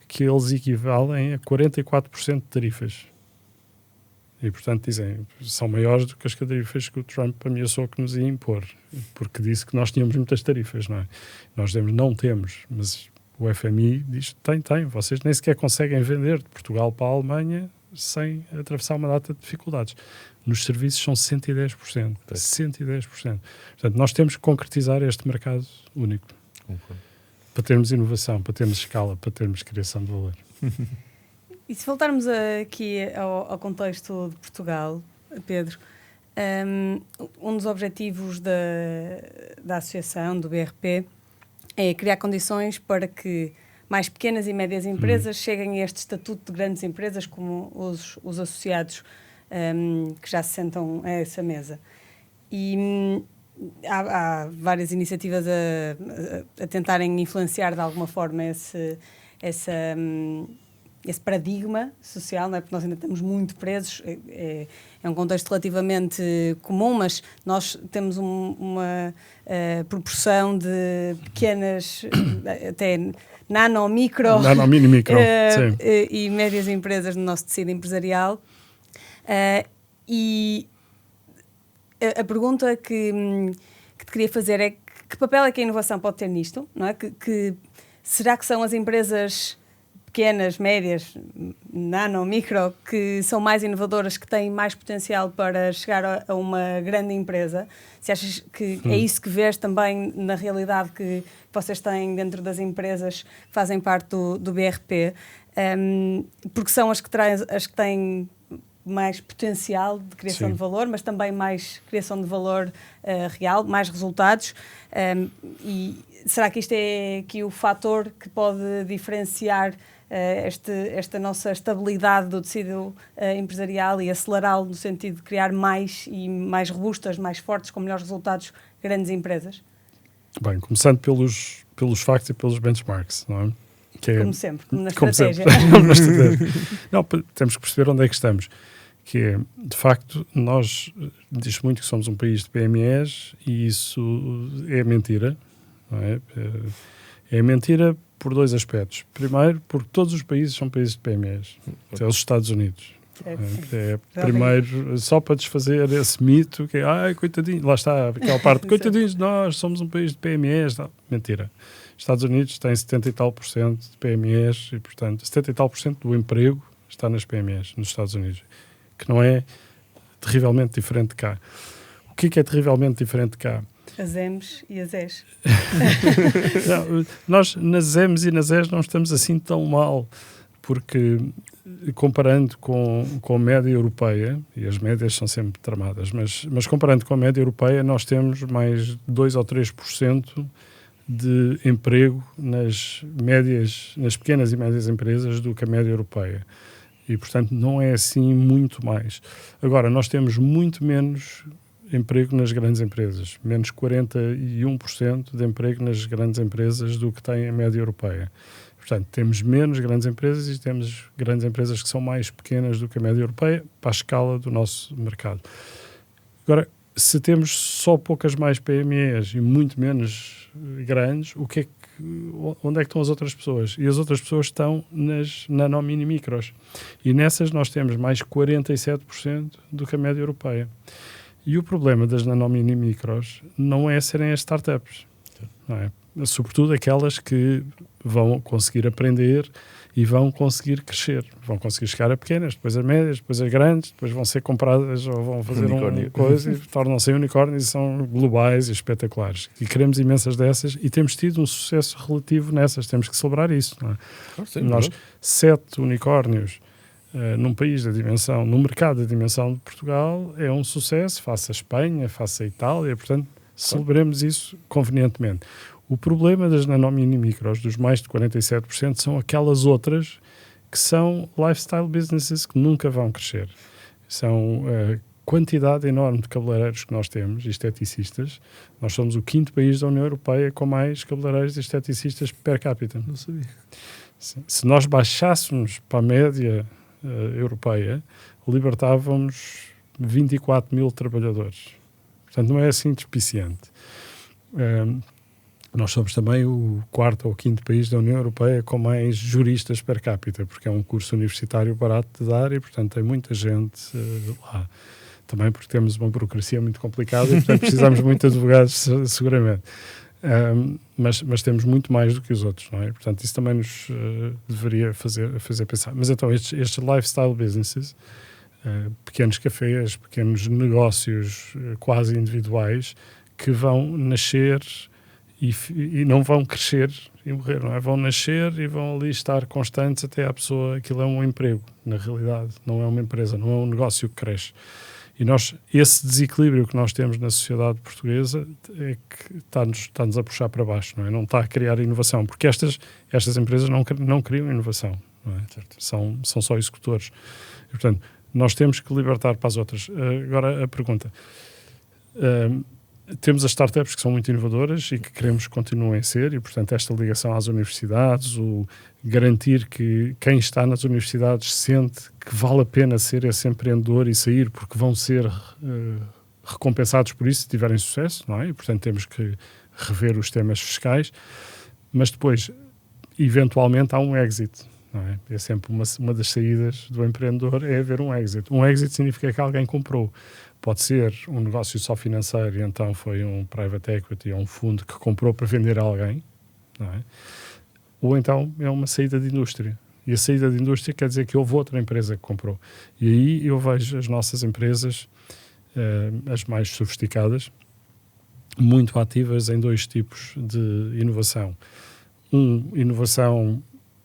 que eles equivalem a 44% de tarifas. E, portanto, dizem, são maiores do que as tarifas que o Trump ameaçou que nos ia impor, porque disse que nós tínhamos muitas tarifas, não é? Nós dizemos, não temos, mas o FMI diz, tem, vocês nem sequer conseguem vender de Portugal para a Alemanha sem atravessar uma data de dificuldades. Nos serviços são 110%. 110%. Portanto, nós temos que concretizar este mercado único. Para termos inovação, para termos escala, para termos criação de valor. E se voltarmos aqui ao contexto de Portugal, Pedro, um dos objetivos da associação, do BRP, é criar condições para que mais pequenas e médias empresas cheguem a este estatuto de grandes empresas como os associados que já se sentam a essa mesa. E há várias iniciativas a tentarem influenciar de alguma forma esse paradigma social, não é? Porque nós ainda estamos muito presos, é um contexto relativamente comum, mas nós temos uma proporção de pequenas, até nano, micro mini, micro, e médias empresas no nosso tecido empresarial. E a pergunta que te queria fazer é que papel é que a inovação pode ter nisto? Não é? Será que são as empresas pequenas, médias, nano, micro, que são mais inovadoras, que têm mais potencial para chegar a uma grande empresa? Se achas que é isso que vês também na realidade que vocês têm dentro das empresas que fazem parte do BRP? Porque são as que têm mais potencial de criação de valor, mas também mais criação de valor real, mais resultados. E será que isto é aqui o fator que pode diferenciar esta nossa estabilidade do tecido empresarial e acelerá-lo no sentido de criar mais e mais robustas, mais fortes, com melhores resultados, grandes empresas? Bem, começando pelos factos e pelos benchmarks, não é? Como sempre, como na estratégia. Não, temos que perceber onde é que estamos. Que é, de facto, nós diz muito que somos um país de PMEs e isso é mentira. Não é? É mentira por dois aspectos. Primeiro, porque todos os países são países de PMEs. Até os Estados Unidos. Primeiro, só para desfazer esse mito que é, coitadinho, lá está, aquela parte, coitadinhos de nós, somos um país de PMEs. Não, mentira. Estados Unidos tem 70 e tal % de PMEs e, portanto, 70 e tal % do emprego está nas PMEs, nos Estados Unidos, que não é terrivelmente diferente de cá. O que é terrivelmente diferente de cá? As M's e as E's. Não, nós, nas M's e nas E's, não estamos assim tão mal, porque comparando com a média europeia, e as médias são sempre tramadas, mas comparando com a média europeia, nós temos mais 2 ou 3% de emprego nas pequenas e médias empresas do que a média europeia. E, portanto, não é assim muito mais. Agora, nós temos muito menos emprego nas grandes empresas, menos 41% de emprego nas grandes empresas do que tem a média europeia. Portanto, temos menos grandes empresas e temos grandes empresas que são mais pequenas do que a média europeia para a escala do nosso mercado. Agora, se temos só poucas mais PMEs e muito menos grandes, onde é que estão as outras pessoas? E as outras pessoas estão nas nano, mini, micros. E nessas nós temos mais 47% do que a média europeia. E o problema das nano, mini, micros não é serem as startups, não é? Sobretudo aquelas que vão conseguir aprender e vão conseguir crescer. Vão conseguir chegar a pequenas, depois a médias, depois a grandes, depois vão ser compradas ou vão fazer uma coisa e tornam-se unicórnios e são globais e espetaculares. E queremos imensas dessas e temos tido um sucesso relativo nessas. Temos que celebrar isso. Não é? Sim, nós, 7 unicórnios num país da dimensão, num mercado da dimensão de Portugal, é um sucesso, face a Espanha, face a Itália, portanto, celebremos isso convenientemente. O problema das nano, mini, micros, dos mais de 47%, são aquelas outras que são lifestyle businesses que nunca vão crescer. São a quantidade enorme de cabeleireiros que nós temos, e esteticistas. Nós somos o 5º país da União Europeia com mais cabeleireiros e esteticistas per capita. Não sabia. Se nós baixássemos para a média europeia, libertávamos 24 mil trabalhadores. Portanto, não é assim despiciente. Nós somos também o 4º ou 5º país da União Europeia com mais juristas per capita, porque é um curso universitário barato de dar e, portanto, tem muita gente lá. Também porque temos uma burocracia muito complicada e, portanto, precisamos muito de advogados, seguramente. Mas temos muito mais do que os outros, não é? Portanto, isso também nos deveria fazer pensar. Mas então, estes lifestyle businesses, pequenos cafés, pequenos negócios quase individuais, que vão nascer e não vão crescer e morrer, não é? Vão nascer e vão ali estar constantes até a pessoa, aquilo é um emprego, na realidade, não é uma empresa, não é um negócio que cresce. E esse desequilíbrio que nós temos na sociedade portuguesa é que está-nos a puxar para baixo, não é? Não está a criar inovação, porque estas empresas não criam inovação, não é? São só executores. E, portanto, nós temos que libertar para as outras. Agora, a pergunta. Temos as startups que são muito inovadoras e que queremos que continuem a ser, e portanto esta ligação às universidades, o garantir que quem está nas universidades sente que vale a pena ser esse empreendedor e sair, porque vão ser recompensados por isso se tiverem sucesso, não é? E portanto temos que rever os temas fiscais, mas depois eventualmente há um exit, não é? É sempre uma das saídas do empreendedor, é haver um exit. Um exit significa que alguém comprou. Pode ser um negócio só financeiro e então foi um private equity ou um fundo que comprou para vender a alguém, não é? Ou então é uma saída de indústria. E a saída de indústria quer dizer que houve outra empresa que comprou. E aí eu vejo as nossas empresas, as mais sofisticadas, muito ativas em dois tipos de inovação. Inovação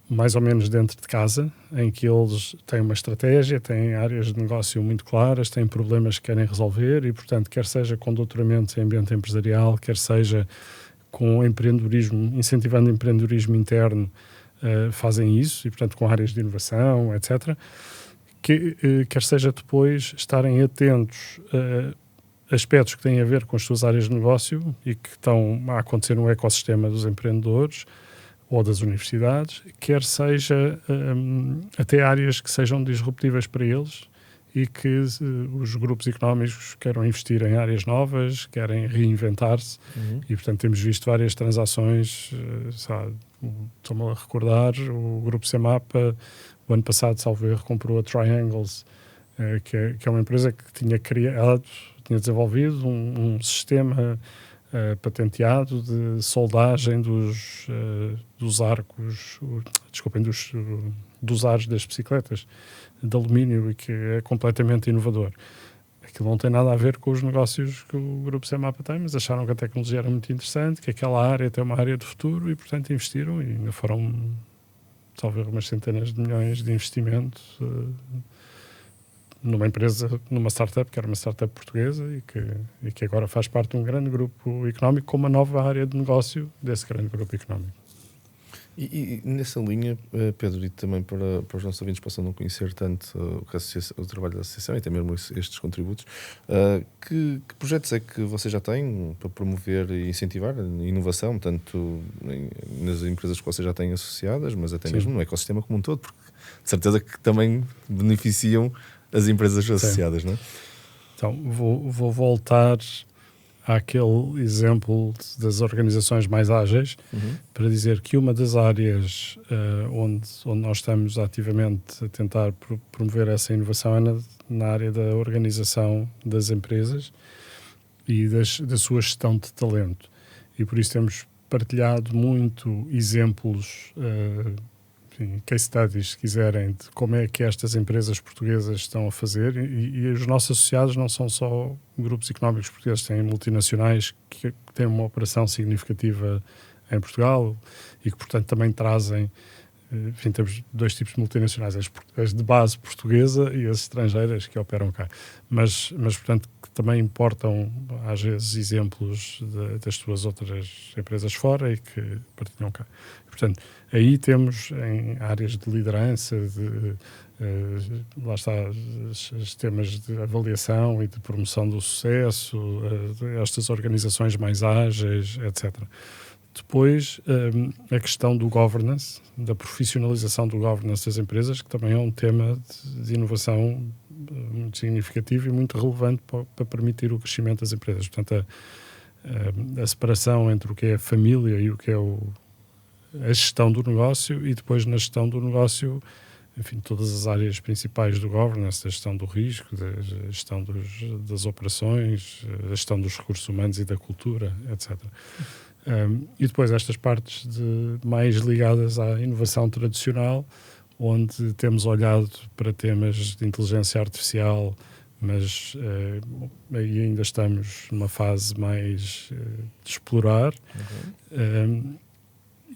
mais ou menos dentro de casa, em que eles têm uma estratégia, têm áreas de negócio muito claras, têm problemas que querem resolver e, portanto, quer seja com doutoramentos em ambiente empresarial, quer seja com empreendedorismo, incentivando empreendedorismo interno, fazem isso, e, portanto, com áreas de inovação, etc. Quer seja depois estarem atentos a aspectos que têm a ver com as suas áreas de negócio e que estão a acontecer no ecossistema dos empreendedores ou das universidades, quer seja até áreas que sejam disruptivas para eles e que os grupos económicos queiram investir em áreas novas, querem reinventar-se. E, portanto, temos visto várias transações, estou-me a recordar, o grupo Semapa, o ano passado, salvo erro, comprou a Triangles, que é uma empresa que tinha desenvolvido um sistema patenteado de soldagem dos arcos, dos aros das bicicletas de alumínio, e que é completamente inovador. Aquilo não tem nada a ver com os negócios que o Grupo Semapa tem, mas acharam que a tecnologia era muito interessante, que aquela área tem uma área de futuro e, portanto, investiram, e ainda foram talvez umas centenas de milhões de investimento numa empresa, numa startup, que era uma startup portuguesa e que agora faz parte de um grande grupo económico com uma nova área de negócio desse grande grupo económico. E nessa linha, Pedro, e também para os nossos ouvintes possam não conhecer tanto o trabalho da associação e até mesmo estes contributos, que projetos é que você já tem para promover e incentivar a inovação, tanto nas empresas que você já tem associadas, mas até mesmo no ecossistema como um todo, porque de certeza que também beneficiam as empresas associadas, não é? Então, vou voltar àquele exemplo das organizações mais ágeis, para dizer que uma das áreas onde nós estamos ativamente a tentar promover essa inovação é na área da organização das empresas e da sua gestão de talento. E por isso temos partilhado muito exemplos, case studies, se quiserem, de como é que estas empresas portuguesas estão a fazer, e os nossos associados não são só grupos económicos portugueses, têm multinacionais que têm uma operação significativa em Portugal e que, portanto, também trazem, enfim, temos dois tipos de multinacionais, as de base portuguesa e as estrangeiras que operam cá, mas portanto, que também importam, às vezes, exemplos das suas outras empresas fora e que partilham cá. Portanto, aí temos em áreas de liderança, lá está, os temas de avaliação e de promoção do sucesso, estas organizações mais ágeis, etc. Depois, a questão do governance, da profissionalização do governance das empresas, que também é um tema de inovação muito significativo e muito relevante para permitir o crescimento das empresas. Portanto, a separação entre o que é a família e o que é a gestão do negócio, e depois na gestão do negócio, enfim, todas as áreas principais do governance, da gestão do risco, da gestão das operações, da gestão dos recursos humanos e da cultura, etc. E depois estas partes mais ligadas à inovação tradicional, onde temos olhado para temas de inteligência artificial, mas aí ainda estamos numa fase mais de explorar.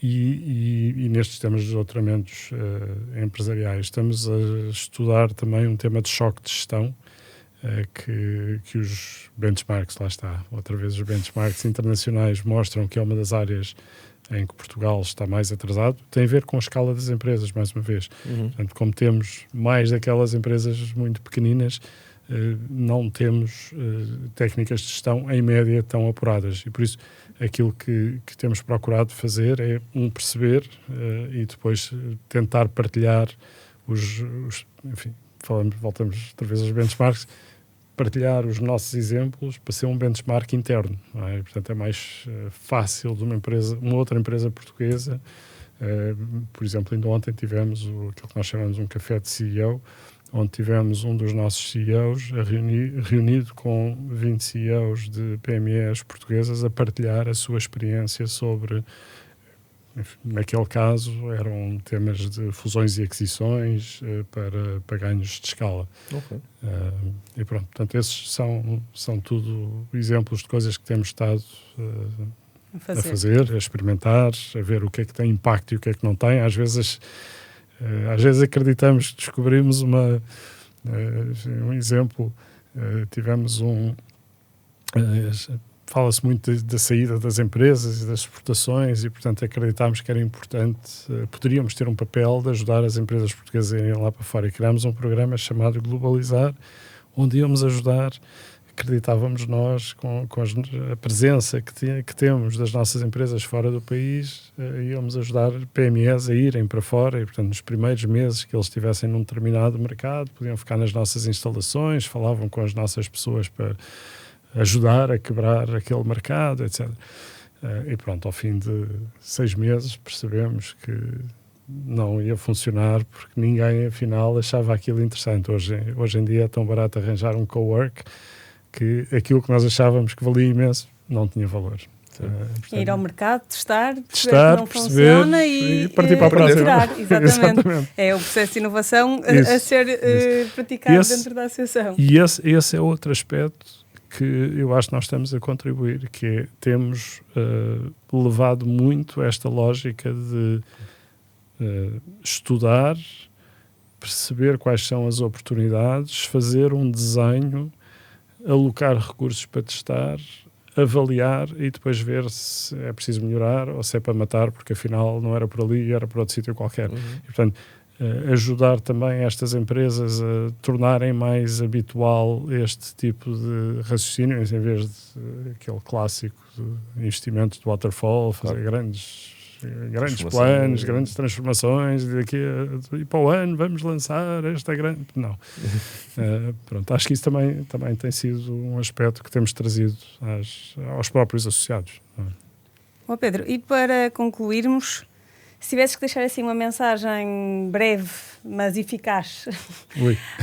E nestes temas de doutoramentos empresariais estamos a estudar também um tema de choque de gestão, que os benchmarks, lá está, outra vez os benchmarks internacionais mostram que é uma das áreas em que Portugal está mais atrasado. Tem a ver com a escala das empresas, mais uma vez. Portanto, como temos mais daquelas empresas muito pequeninas, não temos técnicas de gestão, em média, tão apuradas. E por isso, aquilo que temos procurado fazer é perceber e depois tentar partilhar enfim, voltamos outra vez aos benchmarks, partilhar os nossos exemplos para ser um benchmark interno. Não é? Portanto, é mais fácil de uma outra empresa portuguesa. Por exemplo, ainda ontem tivemos aquilo que nós chamamos um café de CEO, onde tivemos um dos nossos CEOs reunido com 20 CEOs de PMEs portuguesas a partilhar a sua experiência sobre, enfim, naquele caso, eram temas de fusões e aquisições para ganhos de escala. Okay. E pronto, portanto, esses são tudo exemplos de coisas que temos estado a fazer, a experimentar, a ver o que é que tem impacto e o que é que não tem. Às vezes acreditamos que descobrimos um exemplo. Tivemos fala-se muito da saída das empresas e das exportações e, portanto, acreditámos que era importante, poderíamos ter um papel de ajudar as empresas portuguesas a irem lá para fora, e criámos um programa chamado Globalizar, onde íamos ajudar. Acreditávamos nós, com a presença que temos das nossas empresas fora do país, íamos ajudar PMEs a irem para fora e, portanto, nos primeiros meses que eles estivessem num determinado mercado, podiam ficar nas nossas instalações, falavam com as nossas pessoas para ajudar a quebrar aquele mercado, etc. E pronto, ao fim de 6 meses percebemos que não ia funcionar porque ninguém, afinal, achava aquilo interessante. Hoje em dia é tão barato arranjar um cowork que aquilo que nós achávamos que valia imenso não tinha valor. Portanto, ir ao mercado, testar que não perceber, funciona e partir para a próxima. Exatamente. É o processo de inovação a ser praticado dentro da associação. E esse é outro aspecto que eu acho que nós estamos a contribuir, que é, temos levado muito esta lógica de estudar, perceber quais são as oportunidades, fazer um desenho, alocar recursos para testar, avaliar e depois ver se é preciso melhorar ou se é para matar, porque afinal não era por ali, era por outro sítio qualquer. E, portanto, ajudar também estas empresas a tornarem mais habitual este tipo de raciocínio, em vez de aquele clássico de investimentos de waterfall, fazer grandes planos, grandes transformações, e para o ano vamos lançar esta grande... Não. Pronto, acho que isso também tem sido um aspecto que temos trazido aos próprios associados. Bom, Pedro, e para concluirmos, se tivesses que deixar assim uma mensagem breve, mas eficaz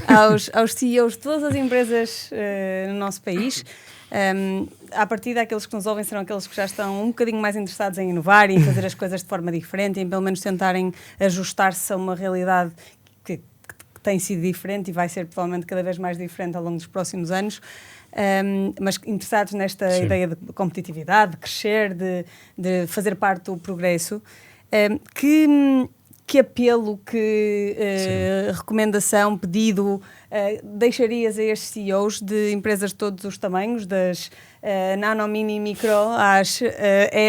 aos CEOs de todas as empresas no nosso país, a partir daqueles que nos ouvem serão aqueles que já estão um bocadinho mais interessados em inovar e em fazer as coisas de forma diferente e em pelo menos tentarem ajustar-se a uma realidade que tem sido diferente e vai ser provavelmente cada vez mais diferente ao longo dos próximos anos, mas interessados nesta ideia de competitividade, de crescer, de fazer parte do progresso. Que apelo, que recomendação, pedido deixarias a estes CEOs de empresas de todos os tamanhos, das nano, mini, micro, às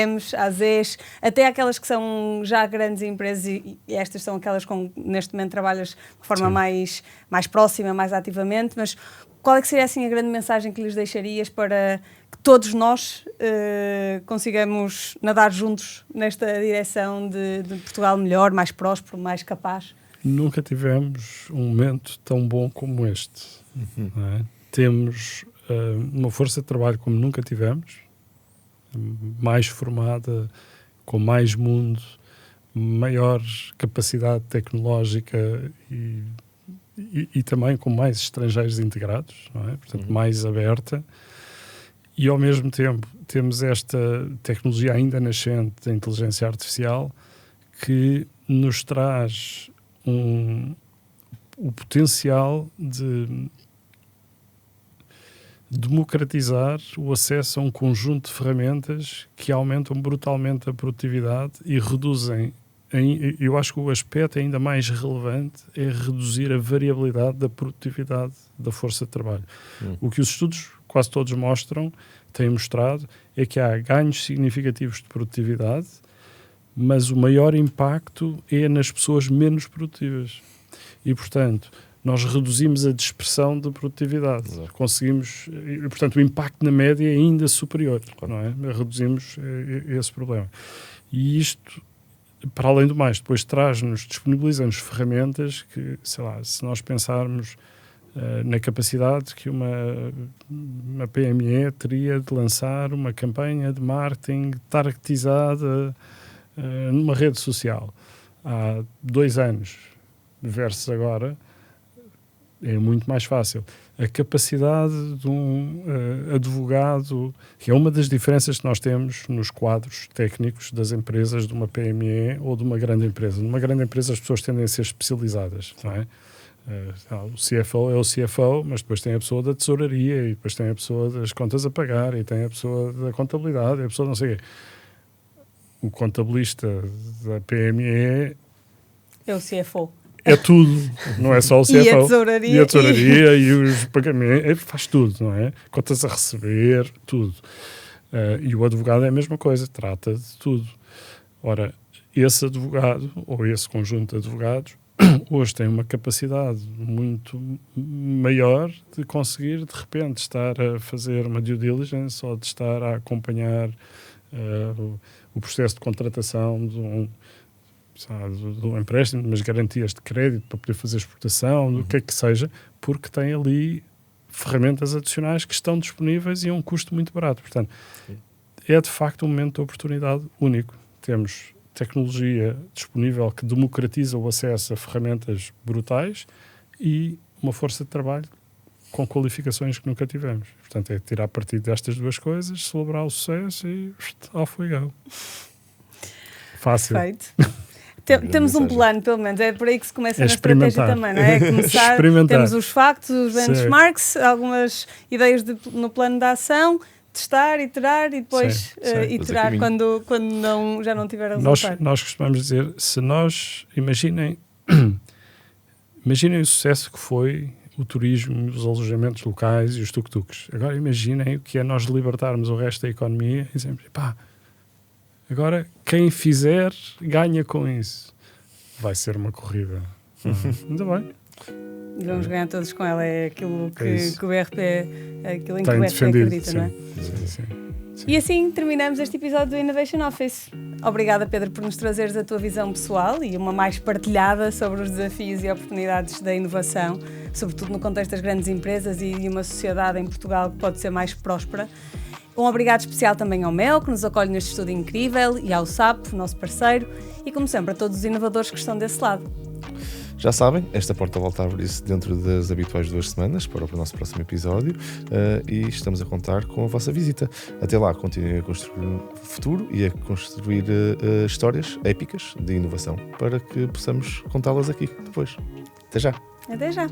M's, às E's, até aquelas que são já grandes empresas e estas são aquelas com neste momento trabalhas de forma mais próxima, mais ativamente, mas qual é que seria assim a grande mensagem que lhes deixarias para que todos nós consigamos nadar juntos nesta direção de Portugal melhor, mais próspero, mais capaz? Nunca tivemos um momento tão bom como este. Não é? Temos uma força de trabalho como nunca tivemos, mais formada, com mais mundo, maior capacidade tecnológica e também com mais estrangeiros integrados, não é? Portanto, mais aberta. E, ao mesmo tempo, temos esta tecnologia ainda nascente da inteligência artificial que nos traz o potencial de democratizar o acesso a um conjunto de ferramentas que aumentam brutalmente a produtividade e reduzem. Eu acho que o aspecto ainda mais relevante é reduzir a variabilidade da produtividade da força de trabalho. O que os estudos quase todos têm mostrado, é que há ganhos significativos de produtividade, mas o maior impacto é nas pessoas menos produtivas. E, portanto, nós reduzimos a dispersão de produtividade. Exato. Conseguimos, e, portanto, o impacto na média é ainda superior, não é? Reduzimos esse problema. E isto, para além do mais, depois disponibiliza-nos ferramentas que, sei lá, se nós pensarmos na capacidade que uma PME teria de lançar uma campanha de marketing targetizada numa rede social há 2 anos versus agora, é muito mais fácil. A capacidade de um advogado, que é uma das diferenças que nós temos nos quadros técnicos das empresas de uma PME ou de uma grande empresa. Numa grande empresa as pessoas tendem a ser especializadas, não é? O CFO é o CFO, mas depois tem a pessoa da tesouraria e depois tem a pessoa das contas a pagar e tem a pessoa da contabilidade e a pessoa não sei o quê. O contabilista da PME É o CFO. é tudo, não é só o CFO. E a tesouraria. E os pagamentos, faz tudo, não é? Contas a receber, tudo. E o advogado é a mesma coisa, trata de tudo. Ora, esse advogado, ou esse conjunto de advogados, hoje tem uma capacidade muito maior de conseguir, de repente, estar a fazer uma due diligence ou de estar a acompanhar o processo de contratação de um empréstimo, umas garantias de crédito para poder fazer exportação, do que é que seja, porque tem ali ferramentas adicionais que estão disponíveis e a um custo muito barato. Portanto, é de facto um momento de oportunidade único. Temos tecnologia disponível que democratiza o acesso a ferramentas brutais e uma força de trabalho com qualificações que nunca tivemos. Portanto, é tirar partido destas duas coisas, celebrar o sucesso e off we go. Fácil. Perfeito. Temos um plano, pelo menos. É por aí que se começa na estratégia também, não é? É começar, temos os factos, os benchmarks, algumas ideias no plano de ação, testar, iterar e depois iterar quando já não tiver resultado. Nós costumamos dizer, se nós imaginem o sucesso que foi o turismo, os alojamentos locais e os tuk-tuks. Agora imaginem o que é nós libertarmos o resto da economia e dizemos, agora quem fizer ganha com isso. Vai ser uma corrida. Ainda bem. E vamos ganhar todos com ela. É aquilo que o RP, aquilo em que tem o RP acredita, sim, não é? Sim. E assim terminamos este episódio do Innovation Office. Obrigada, Pedro, por nos trazeres a tua visão pessoal e uma mais partilhada sobre os desafios e oportunidades da inovação, sobretudo no contexto das grandes empresas e de uma sociedade em Portugal que pode ser mais próspera. Um obrigado especial também ao Mel, que nos acolhe neste estudo incrível, e ao SAP, nosso parceiro, e como sempre a todos os inovadores que estão desse lado. Já sabem, esta porta volta a abrir-se dentro das habituais 2 semanas para o nosso próximo episódio e estamos a contar com a vossa visita. Até lá, continuem a construir um futuro e a construir histórias épicas de inovação para que possamos contá-las aqui depois. Até já! Até já!